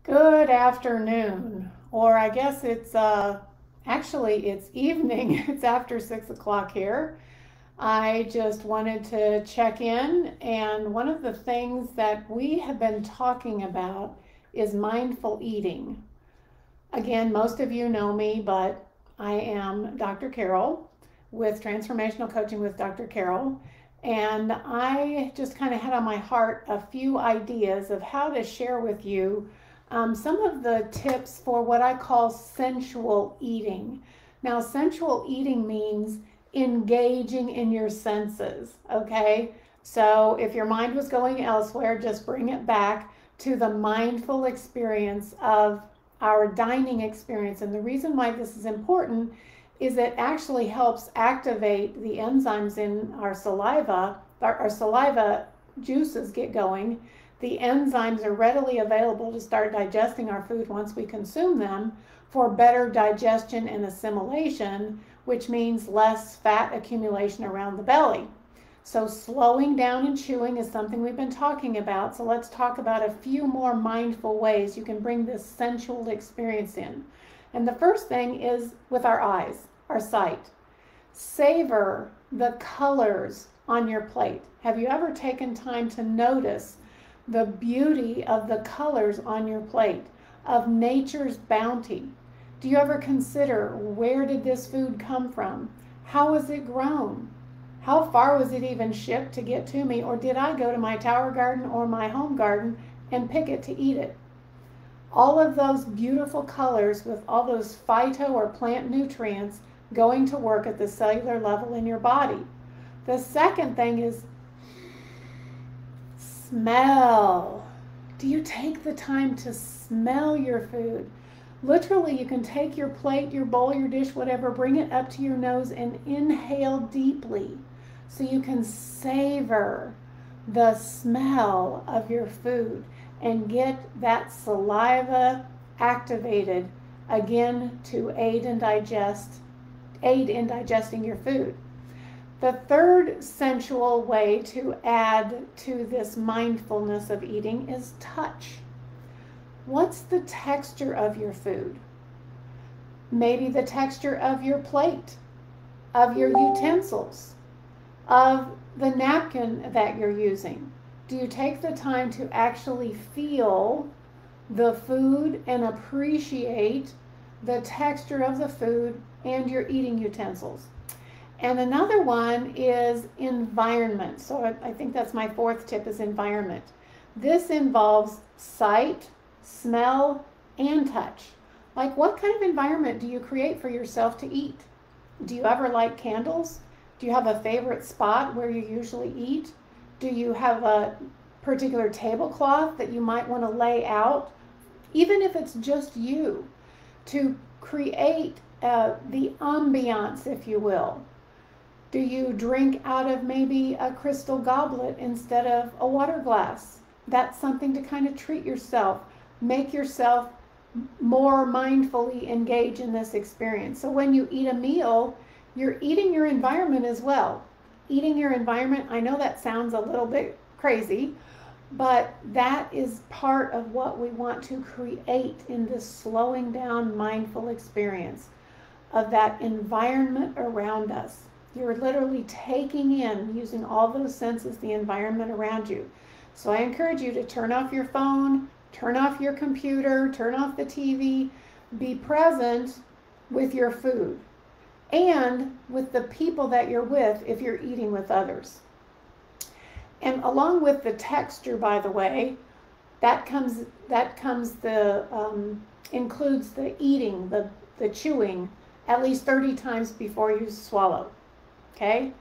Good afternoon, or I guess it's actually it's evening. It's after 6 o'clock here. I just wanted to check in, and one of the things that we have been talking about is mindful eating. Again, most of you know me, but I am Dr. Carol with Transformational Coaching with Dr. Carol. And I just kind of had on my heart a few ideas of how to share with you some of the tips for what I call sensual eating. Now, sensual eating means engaging in your senses, okay? So if your mind was going elsewhere, just bring it back to the mindful experience of our dining experience. And the reason why this is important is it actually helps activate the enzymes in our saliva. Our saliva juices get going. The enzymes are readily available to start digesting our food once we consume them for better digestion and assimilation, which means less fat accumulation around the belly. So slowing down and chewing is something we've been talking about. So let's talk about a few more mindful ways you can bring this sensual experience in. And the first thing is with our eyes, our sight. Savor the colors on your plate. Have you ever taken time to notice the beauty of the colors on your plate, of nature's bounty? Do you ever consider, where did this food come from? How was it grown? How far was it even shipped to get to me? Or did I go to my tower garden or my home garden and pick it to eat it? All of those beautiful colors with all those phyto or plant nutrients going to work at the cellular level in your body. The second thing is smell. Do you take the time to smell your food? Literally, you can take your plate, your bowl, your dish, whatever, bring it up to your nose and inhale deeply so you can savor the smell of your food and get that saliva activated again to aid in digesting your food. The third sensual way to add to this mindfulness of eating is touch. What's the texture of your food? Maybe the texture of your plate, of your utensils, of the napkin that you're using. Do you take the time to actually feel the food and appreciate the texture of the food and your eating utensils? And another one is environment. So I think that's my fourth tip, is environment. This involves sight, smell, and touch. Like, what kind of environment do you create for yourself to eat? Do you ever light candles? Do you have a favorite spot where you usually eat? Do you have a particular tablecloth that you might want to lay out, even if it's just you, to create the ambiance, if you will? Do you drink out of maybe a crystal goblet instead of a water glass? That's something to kind of treat yourself, make yourself more mindfully engage in this experience. So when you eat a meal, you're eating your environment as well. Eating your environment, I know that sounds a little bit crazy, but that is part of what we want to create in this slowing down mindful experience of that environment around us. You're literally taking in, using all those senses, the environment around you. So I encourage you to turn off your phone, turn off your computer, turn off the TV, be present with your food and with the people that you're with if you're eating with others. And along with the texture, by the way, includes the eating, the chewing at least 30 times before you swallow. Okay?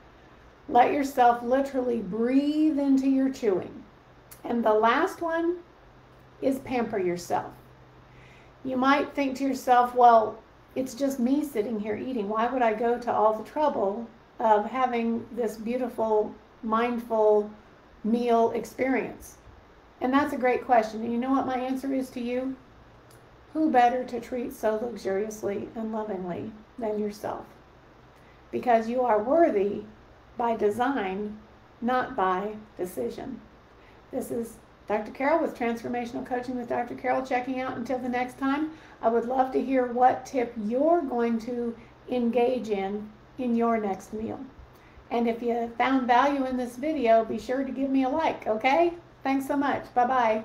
Let yourself literally breathe into your chewing. And the last one is pamper yourself. You might think to yourself, well, it's just me sitting here eating. Why would I go to all the trouble of having this beautiful, mindful meal experience? And that's a great question. And you know what my answer is to you? Who better to treat so luxuriously and lovingly than yourself? Because you are worthy by design, not by decision. This is Dr. Carol with Transformational Coaching with Dr. Carol checking out. Until the next time, I would love to hear what tip you're going to engage in your next meal. And if you found value in this video, be sure to give me a like, okay? Thanks so much. Bye-bye.